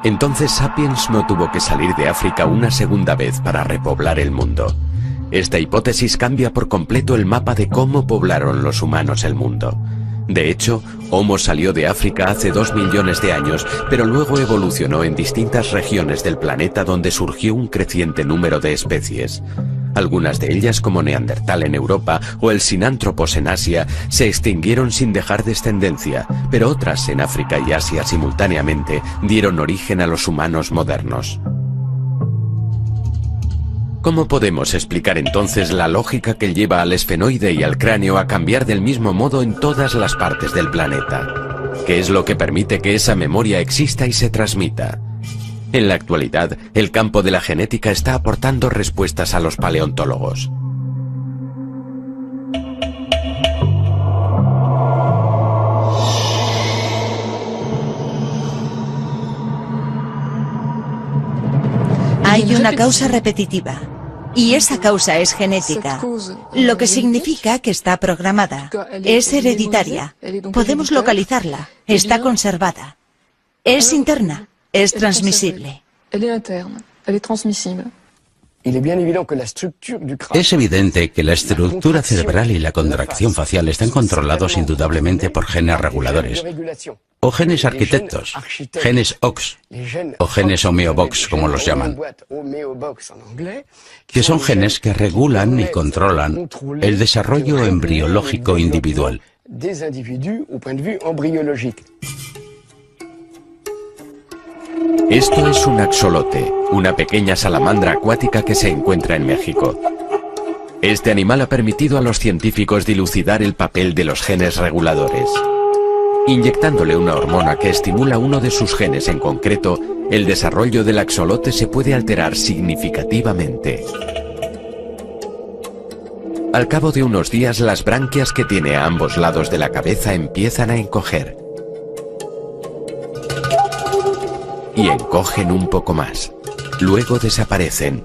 entonces Sapiens no tuvo que salir de África una segunda vez para repoblar el mundo. Esta hipótesis cambia por completo el mapa de cómo poblaron los humanos el mundo. De hecho, Homo salió de África hace 2 millones de años, pero luego evolucionó en distintas regiones del planeta donde surgió un creciente número de especies. Algunas de ellas, como Neandertal en Europa o el Sinanthropos en Asia, se extinguieron sin dejar descendencia, pero otras en África y Asia simultáneamente dieron origen a los humanos modernos. ¿Cómo podemos explicar entonces la lógica que lleva al esfenoide y al cráneo a cambiar del mismo modo en todas las partes del planeta? ¿Qué es lo que permite que esa memoria exista y se transmita? En la actualidad, el campo de la genética está aportando respuestas a los paleontólogos. Hay una causa repetitiva, y esa causa es genética, lo que significa que está programada, es hereditaria, podemos localizarla, está conservada, es interna, es transmisible. Es evidente que la estructura cerebral y la contracción facial están controlados indudablemente por genes reguladores, o genes arquitectos, genes OX, o genes homeobox, como los llaman, que son genes que regulan y controlan el desarrollo embriológico individual. Esto es un axolote, una pequeña salamandra acuática que se encuentra en México. Este animal ha permitido a los científicos dilucidar el papel de los genes reguladores. Inyectándole una hormona que estimula uno de sus genes en concreto, el desarrollo del axolote se puede alterar significativamente. Al cabo de unos días, las branquias que tiene a ambos lados de la cabeza empiezan a encoger. Y encogen un poco más. Luego desaparecen.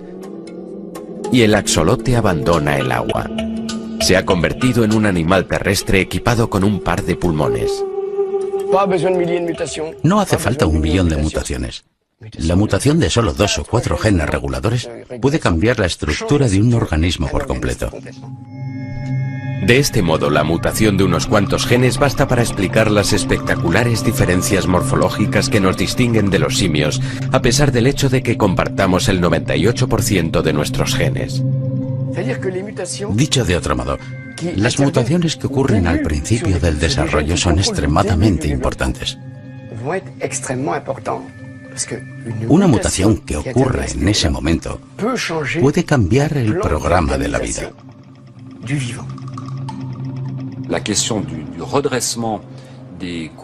Y el axolote abandona el agua. Se ha convertido en un animal terrestre equipado con un par de pulmones. No hace falta 1 millón de mutaciones. La mutación de solo 2 o 4 genes reguladores puede cambiar la estructura de un organismo por completo. De este modo, la mutación de unos cuantos genes basta para explicar las espectaculares diferencias morfológicas que nos distinguen de los simios, a pesar del hecho de que compartamos el 98% de nuestros genes. Dicho de otro modo, las mutaciones que ocurren al principio del desarrollo son extremadamente importantes. Una mutación que ocurre en ese momento puede cambiar el programa de la vida.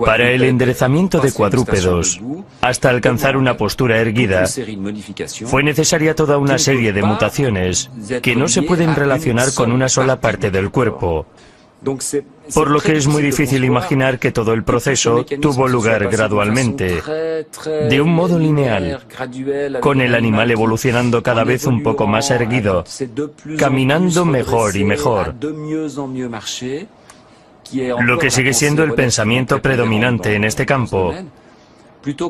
Para el enderezamiento de cuadrúpedos, hasta alcanzar una postura erguida, fue necesaria toda una serie de mutaciones que no se pueden relacionar con una sola parte del cuerpo, por lo que es muy difícil imaginar que todo el proceso tuvo lugar gradualmente, de un modo lineal, con el animal evolucionando cada vez un poco más erguido, caminando mejor y mejor. Lo que sigue siendo el pensamiento predominante en este campo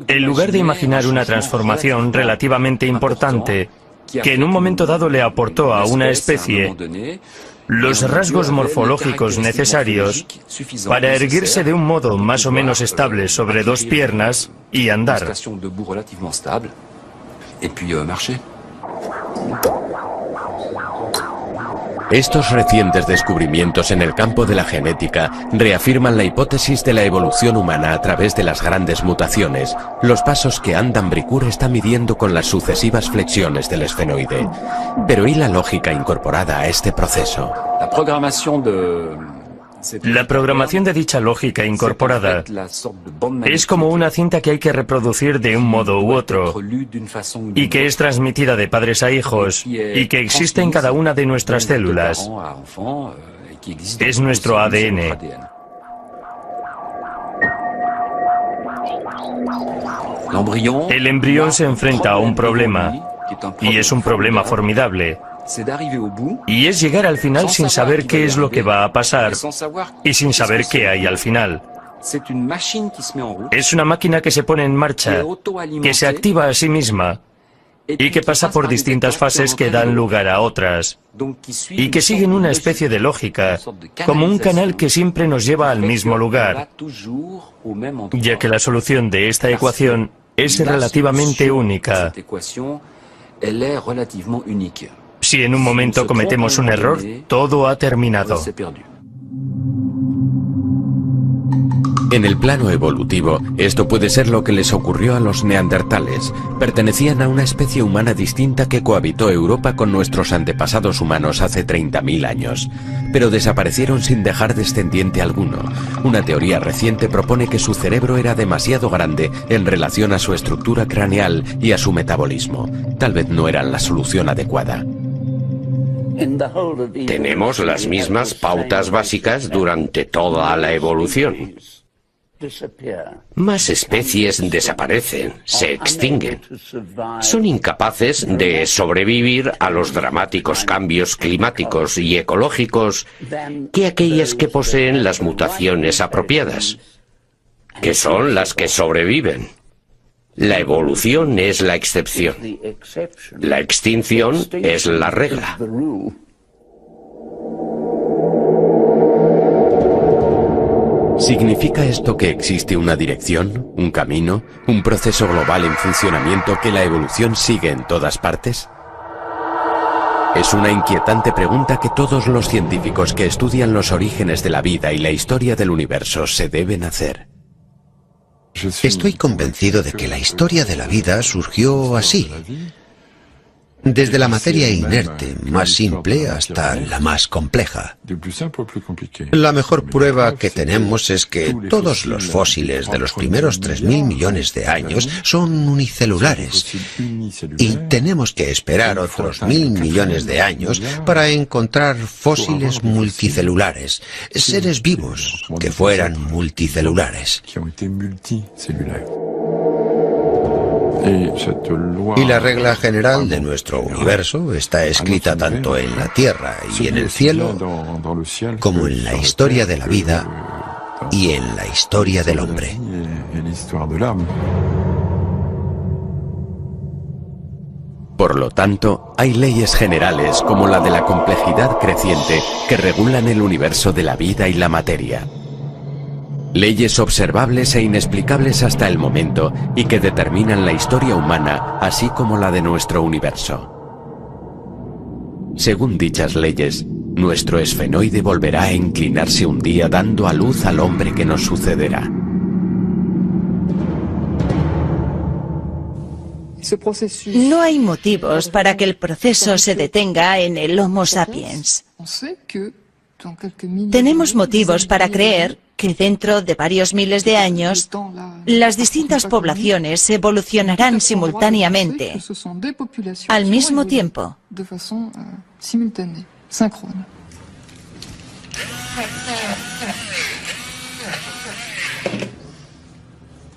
En lugar de imaginar una transformación relativamente importante que en un momento dado le aportó a una especie los rasgos morfológicos necesarios para erguirse de un modo más o menos estable sobre dos piernas y andar. Estos recientes descubrimientos en el campo de la genética reafirman la hipótesis de la evolución humana a través de las grandes mutaciones, los pasos que Adam Bricourt está midiendo con las sucesivas flexiones del esfenoide. Pero ¿y la lógica incorporada a este proceso? La programación de dicha lógica incorporada es como una cinta que hay que reproducir de un modo u otro y que es transmitida de padres a hijos y que existe en cada una de nuestras células. Es nuestro ADN. El embrión se enfrenta a un problema y es un problema formidable. Y es llegar al final sin saber qué es lo que va a pasar y sin saber qué hay al final. Es una máquina que se pone en marcha, que se activa a sí misma y que pasa por distintas fases que dan lugar a otras y que siguen una especie de lógica, como un canal que siempre nos lleva al mismo lugar, ya que la solución de esta ecuación es relativamente única. Si en un momento cometemos un error, todo ha terminado. En el plano evolutivo, esto puede ser lo que les ocurrió a los neandertales. Pertenecían a una especie humana distinta que cohabitó Europa con nuestros antepasados humanos hace 30.000 años. Pero desaparecieron sin dejar descendiente alguno. Una teoría reciente propone que su cerebro era demasiado grande en relación a su estructura craneal y a su metabolismo. Tal vez no eran la solución adecuada. Tenemos las mismas pautas básicas durante toda la evolución. Más especies desaparecen, se extinguen. Son incapaces de sobrevivir a los dramáticos cambios climáticos y ecológicos que aquellas que poseen las mutaciones apropiadas, que son las que sobreviven. La evolución es la excepción. La extinción es la regla. ¿Significa esto que existe una dirección, un camino, un proceso global en funcionamiento que la evolución sigue en todas partes? Es una inquietante pregunta que todos los científicos que estudian los orígenes de la vida y la historia del universo se deben hacer. Estoy convencido de que la historia de la vida surgió así. Desde la materia inerte más simple hasta la más compleja. La mejor prueba que tenemos es que todos los fósiles de los primeros 3.000 millones de años son unicelulares. Y tenemos que esperar otros 1.000 millones de años para encontrar fósiles multicelulares, seres vivos que fueran multicelulares. Y la regla general de nuestro universo está escrita tanto en la Tierra y en el cielo, como en la historia de la vida y en la historia del hombre. Por lo tanto, hay leyes generales como la de la complejidad creciente que regulan el universo de la vida y la materia. Leyes observables e inexplicables hasta el momento y que determinan la historia humana, así como la de nuestro universo. Según dichas leyes, nuestro esfenoide volverá a inclinarse un día dando a luz al hombre que nos sucederá. No hay motivos para que el proceso se detenga en el Homo sapiens. Tenemos motivos para creer que dentro de varios miles de años, las distintas poblaciones evolucionarán simultáneamente, al mismo tiempo.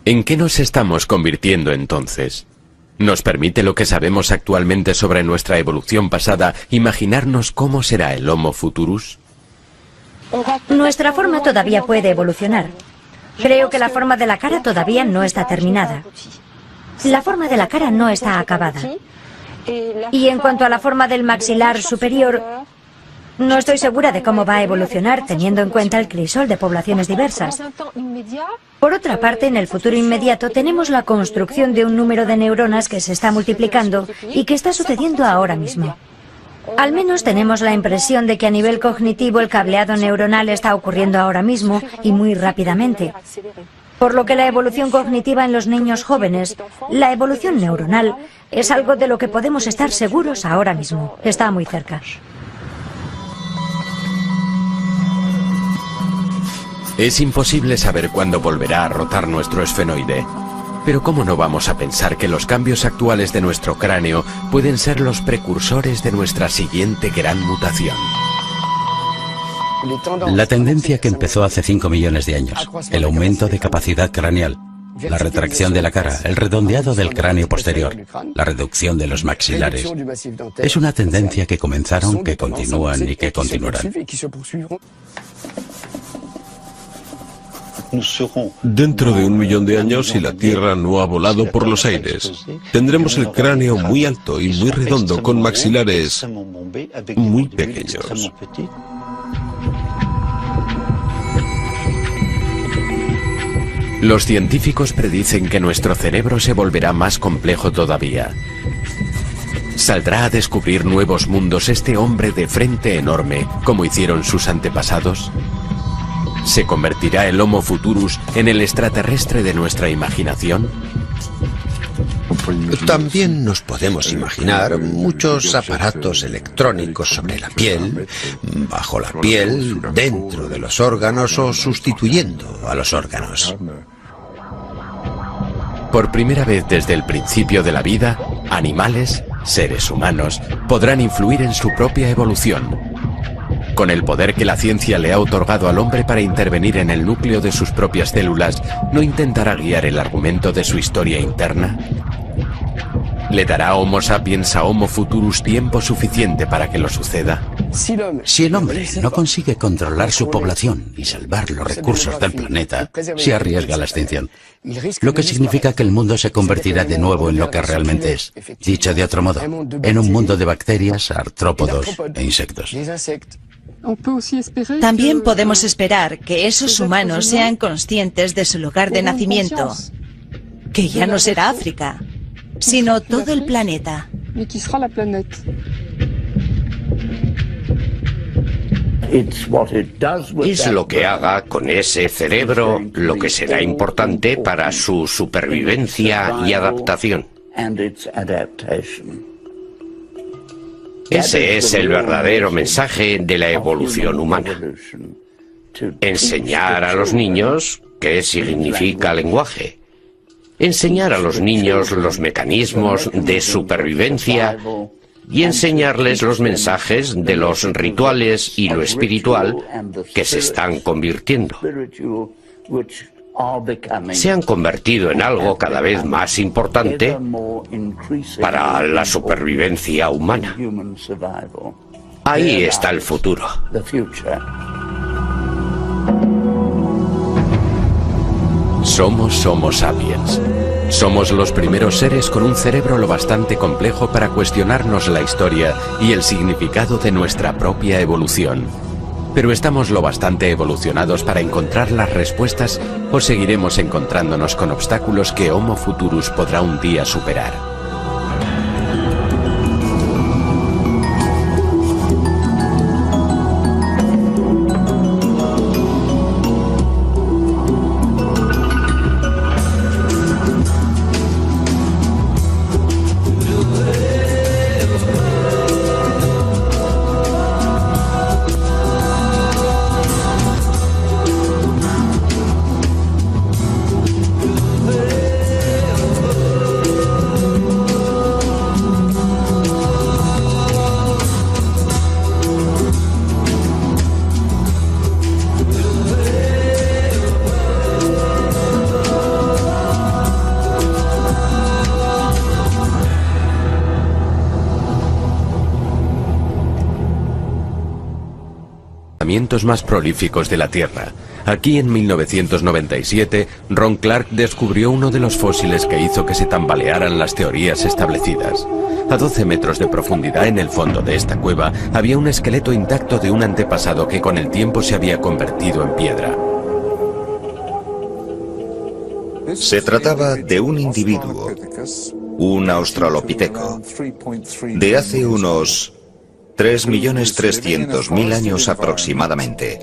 ¿En qué nos estamos convirtiendo entonces? ¿Nos permite lo que sabemos actualmente sobre nuestra evolución pasada imaginarnos cómo será el Homo futurus? Nuestra forma todavía puede evolucionar. Creo que la forma de la cara todavía no está terminada. La forma de la cara no está acabada. Y en cuanto a la forma del maxilar superior, no estoy segura de cómo va a evolucionar teniendo en cuenta el crisol de poblaciones diversas. Por otra parte, en el futuro inmediato tenemos la construcción de un número de neuronas que se está multiplicando y que está sucediendo ahora mismo. Al menos tenemos la impresión de que a nivel cognitivo el cableado neuronal está ocurriendo ahora mismo y muy rápidamente. Por lo que la evolución cognitiva en los niños jóvenes, la evolución neuronal, es algo de lo que podemos estar seguros ahora mismo. Está muy cerca. Es imposible saber cuándo volverá a rotar nuestro esfenoide. Pero ¿cómo no vamos a pensar que los cambios actuales de nuestro cráneo pueden ser los precursores de nuestra siguiente gran mutación? La tendencia que empezó hace 5 millones de años, el aumento de capacidad craneal, la retracción de la cara, el redondeado del cráneo posterior, la reducción de los maxilares, es una tendencia que comenzaron, que continúan y que continuarán. Dentro de 1 millón de años, si la Tierra no ha volado por los aires, tendremos el cráneo muy alto y muy redondo con maxilares muy pequeños. Los científicos predicen que nuestro cerebro se volverá más complejo todavía. ¿Saldrá a descubrir nuevos mundos este hombre de frente enorme, como hicieron sus antepasados? ¿Se convertirá el Homo Futurus en el extraterrestre de nuestra imaginación? También nos podemos imaginar muchos aparatos electrónicos sobre la piel, bajo la piel, dentro de los órganos o sustituyendo a los órganos. Por primera vez desde el principio de la vida, animales, seres humanos, podrán influir en su propia evolución. Con el poder que la ciencia le ha otorgado al hombre para intervenir en el núcleo de sus propias células, ¿no intentará guiar el argumento de su historia interna? ¿Le dará Homo sapiens a Homo Futurus tiempo suficiente para que lo suceda? Si el hombre no consigue controlar su población y salvar los recursos del planeta, se arriesga a la extinción. Lo que significa que el mundo se convertirá de nuevo en lo que realmente es. Dicho de otro modo, en un mundo de bacterias, artrópodos e insectos. También podemos esperar que esos humanos sean conscientes de su lugar de nacimiento, que ya no será África, sino todo el planeta. Es lo que haga con ese cerebro lo que será importante para su supervivencia y adaptación. Ese es el verdadero mensaje de la evolución humana. Enseñar a los niños qué significa lenguaje. Enseñar a los niños los mecanismos de supervivencia y enseñarles los mensajes de los rituales y lo espiritual que se están convirtiendo. Se han convertido en algo cada vez más importante para la supervivencia humana. Ahí está el futuro. Somos Homo sapiens. Somos los primeros seres con un cerebro lo bastante complejo para cuestionarnos la historia y el significado de nuestra propia evolución. Pero estamos lo bastante evolucionados para encontrar las respuestas o seguiremos encontrándonos con obstáculos que Homo Futurus podrá un día superar. asentamientos más prolíficos de la Tierra. Aquí en 1997, Ron Clark descubrió uno de los fósiles que hizo que se tambalearan las teorías establecidas. A 12 metros de profundidad en el fondo de esta cueva había un esqueleto intacto de un antepasado que con el tiempo se había convertido en piedra. Se trataba de un individuo, un australopiteco, de hace unos 3.300.000 años aproximadamente,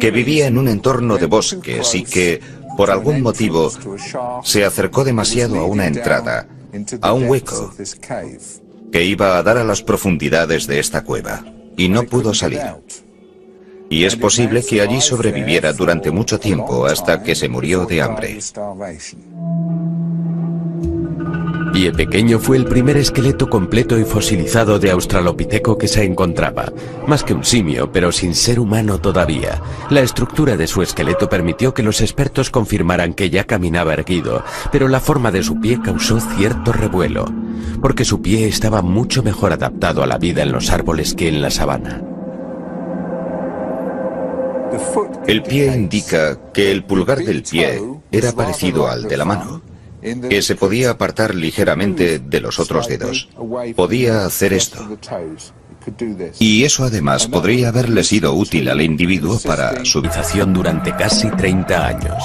que vivía en un entorno de bosques y que, por algún motivo, se acercó demasiado a una entrada, a un hueco, que iba a dar a las profundidades de esta cueva, y no pudo salir. Y es posible que allí sobreviviera durante mucho tiempo hasta que se murió de hambre. Pie Pequeño fue el primer esqueleto completo y fosilizado de australopiteco que se encontraba. Más que un simio, pero sin ser humano todavía. La estructura de su esqueleto permitió que los expertos confirmaran que ya caminaba erguido, pero la forma de su pie causó cierto revuelo, porque su pie estaba mucho mejor adaptado a la vida en los árboles que en la sabana. El pie indica que el pulgar del pie era parecido al de la mano, que se podía apartar ligeramente de los otros dedos. Podía hacer esto. Y eso además podría haberle sido útil al individuo para su civilización durante casi 30 años.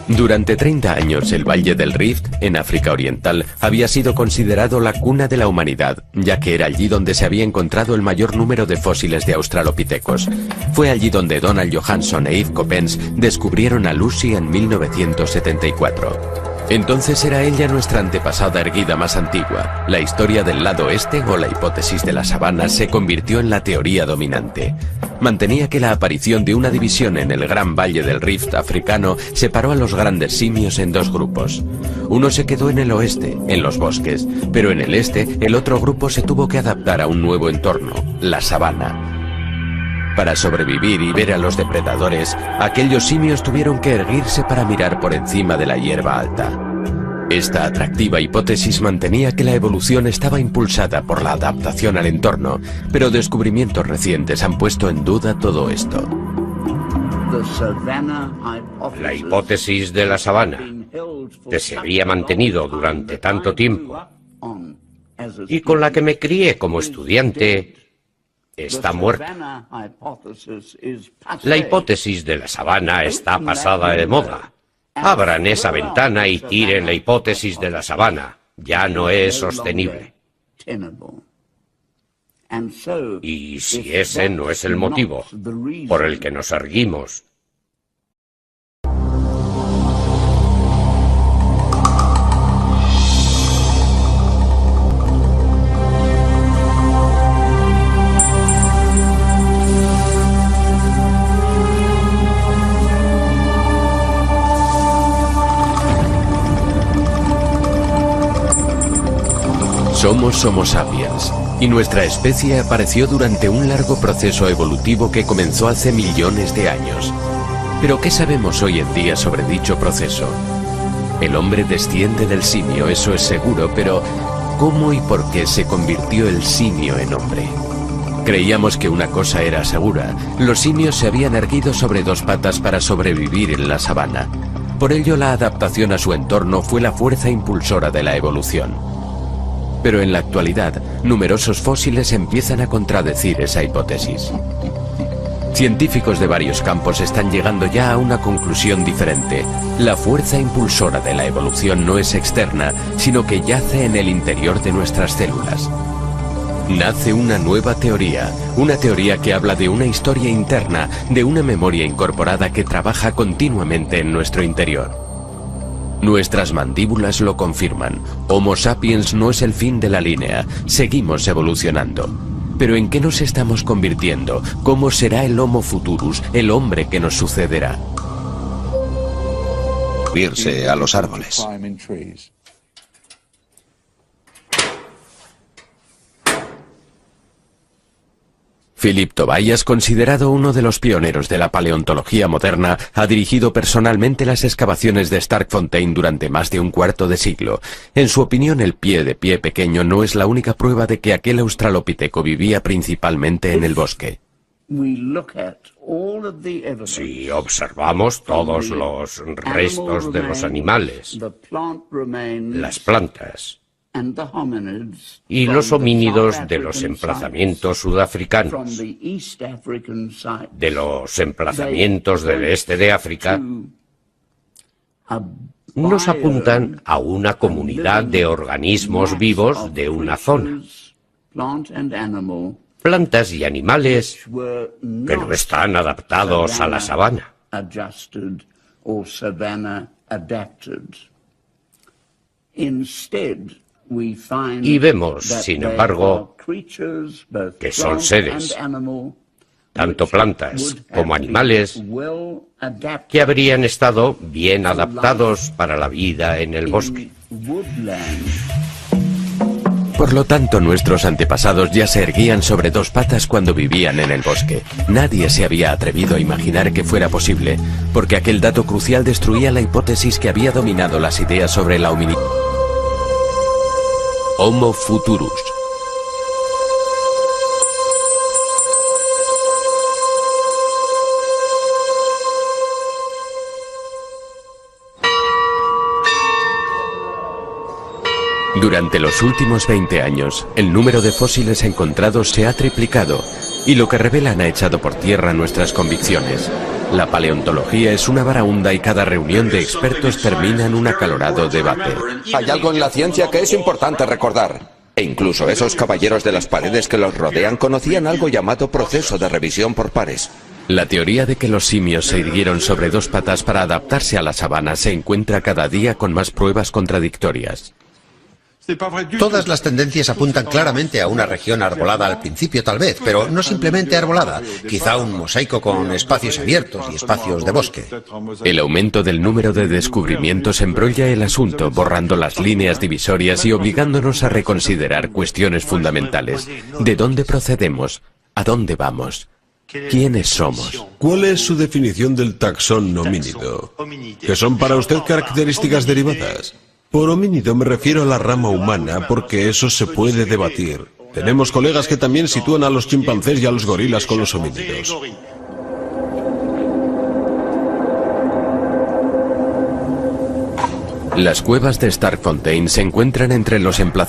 Durante 30 años el Valle del Rift, en África Oriental, había sido considerado la cuna de la humanidad, ya que era allí donde se había encontrado el mayor número de fósiles de australopitecos. Fue allí donde Donald Johanson e Yves Coppens descubrieron a Lucy en 1974. Entonces era ella nuestra antepasada erguida más antigua. La historia del lado este, o la hipótesis de la sabana, se convirtió en la teoría dominante. Mantenía que la aparición de una división en el gran Valle del Rift africano separó a los grandes simios en dos grupos. Uno se quedó en el oeste, en los bosques, pero en el este el otro grupo se tuvo que adaptar a un nuevo entorno, la sabana. Para sobrevivir y ver a los depredadores, aquellos simios tuvieron que erguirse para mirar por encima de la hierba alta. Esta atractiva hipótesis mantenía que la evolución estaba impulsada por la adaptación al entorno, pero descubrimientos recientes han puesto en duda todo esto. La hipótesis de la sabana, que se había mantenido durante tanto tiempo y con la que me crié como estudiante, está muerta. La hipótesis de la sabana está pasada de moda. Abran esa ventana y tiren la hipótesis de la sabana. Ya no es sostenible. Y si ese no es el motivo por el que nos erguimos, somos Homo sapiens, y nuestra especie apareció durante un largo proceso evolutivo que comenzó hace millones de años. Pero ¿qué sabemos hoy en día sobre dicho proceso? El hombre desciende del simio, eso es seguro, pero ¿cómo y por qué se convirtió el simio en hombre? Creíamos que una cosa era segura: los simios se habían erguido sobre dos patas para sobrevivir en la sabana. Por ello, la adaptación a su entorno fue la fuerza impulsora de la evolución. Pero en la actualidad, numerosos fósiles empiezan a contradecir esa hipótesis. Científicos de varios campos están llegando ya a una conclusión diferente. La fuerza impulsora de la evolución no es externa, sino que yace en el interior de nuestras células. Nace una nueva teoría, una teoría que habla de una historia interna, de una memoria incorporada que trabaja continuamente en nuestro interior. Nuestras mandíbulas lo confirman. Homo sapiens no es el fin de la línea, seguimos evolucionando. ¿Pero en qué nos estamos convirtiendo? ¿Cómo será el Homo futurus, el hombre que nos sucederá? Subirse a los árboles. Philip Tobias, considerado uno de los pioneros de la paleontología moderna, ha dirigido personalmente las excavaciones de Starkfontein durante más de un cuarto de siglo. En su opinión, el pie de pie pequeño no es la única prueba de que aquel australopiteco vivía principalmente en el bosque. Si observamos todos los restos de los animales, las plantas y los homínidos de los emplazamientos sudafricanos, de los emplazamientos del este de África, nos apuntan a una comunidad de organismos vivos de una zona. Plantas y animales que no están adaptados a la sabana. Y vemos, sin embargo, que son seres, tanto plantas como animales, que habrían estado bien adaptados para la vida en el bosque. Por lo tanto, nuestros antepasados ya se erguían sobre dos patas cuando vivían en el bosque. Nadie se había atrevido a imaginar que fuera posible, porque aquel dato crucial destruía la hipótesis que había dominado las ideas sobre la hominidad. Homo futurus. Durante los últimos 20 años, el número de fósiles encontrados se ha triplicado, y lo que revelan ha echado por tierra nuestras convicciones. La paleontología es una varaunda y cada reunión de expertos termina en un acalorado debate. Hay algo en la ciencia que es importante recordar. E incluso esos caballeros de las paredes que los rodean conocían algo llamado proceso de revisión por pares. La teoría de que los simios se irguieron sobre dos patas para adaptarse a la sabana se encuentra cada día con más pruebas contradictorias. Todas las tendencias apuntan claramente a una región arbolada al principio tal vez, pero no simplemente arbolada, quizá un mosaico con espacios abiertos y espacios de bosque. El aumento del número de descubrimientos embrolla el asunto, borrando las líneas divisorias y obligándonos a reconsiderar cuestiones fundamentales. ¿De dónde procedemos? ¿A dónde vamos? ¿Quiénes somos? ¿Cuál es su definición del taxón homínido? ¿Qué son para usted características derivadas? Por homínido me refiero a la rama humana porque eso se puede debatir. Tenemos colegas que también sitúan a los chimpancés y a los gorilas con los homínidos. Las cuevas de Starkfontein se encuentran entre los emplazamientos